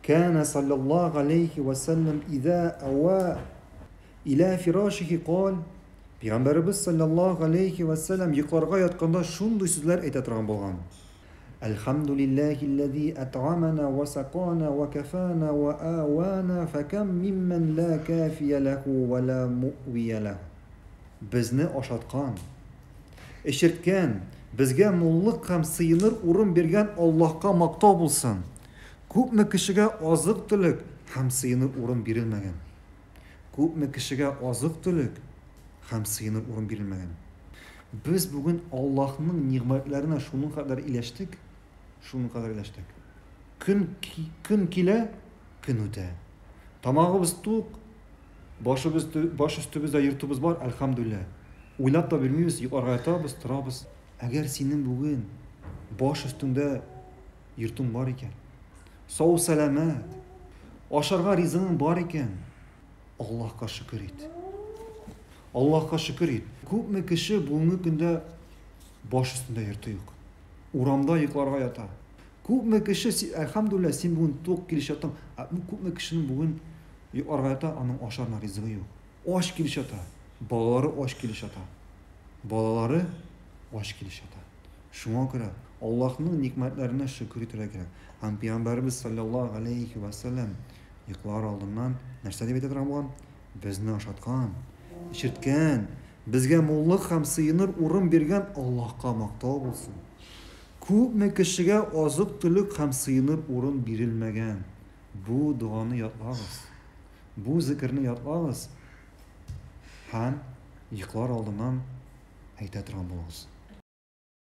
كان صلى الله عليه وسلم إذا أوى إلى فراشه قال Peygamberimiz sallallahu aleyhi ve sellem yıklarga yatkanda şunday sözler aytadigan bolgan. Elhamdülillahillezî et'amana ve sakana ve kefana ve avana fekam mimmen la kafiye lehu ve la mu'viye lehu. Bizni aşatkan, eşirtken, bizge mullik hem sıyınır urun bergen Allah'a maqtav bulsun. Köpme kişiге azık tülük hem sıyınır urun berilmegen. Köpme kişiге azık tülük hem sıyınır urun berilmegen. Biz bugün Allah'ın nimetlerine şunun kadar ileştik. Gün kile, gün öte. Tamağımız tuk, baş üstümüzde yırtımız var, elhamdülillah. Uylap da bilmiyoruz, yukarıda tırabız. Eğer senin bugün baş üstünde yırtın var iken, sağ selamet, aşarga rizqın var iken, Allah'a şükür et. Allah'a şükür et. Köpme kişi bugünkü günde baş üstünde yırtı yok. Uramda yıklarga yata. Köpme kişi, elhamdülillah sen bugün tok kiliş yatan, köpme kişinin bugün yıklarga yata, onun aşarına rizqı yok. Aş kiliş yata. Balaları aş kiliş yata. Balaları aş kiliş yata. Şuna göre Allah'ın nimetlerine şükür etmek gerek. Hem Peygamberimiz sallallahu aleyhi ve sellem yıklar aldığından нәрсе дип әйтә торган? Безне ашаткан, ишерткән, безгә муллык һәм сыйыныр урын биргән Аллаһка мактау булсын. Күпме кешегә азык-төлек һәм сыйыныр урын бирелмәгән. Бу дуаны ятлагыз. Бу зикрне ятлагыз. Һәм йоклар алдыннан әйтә торган булыгыз.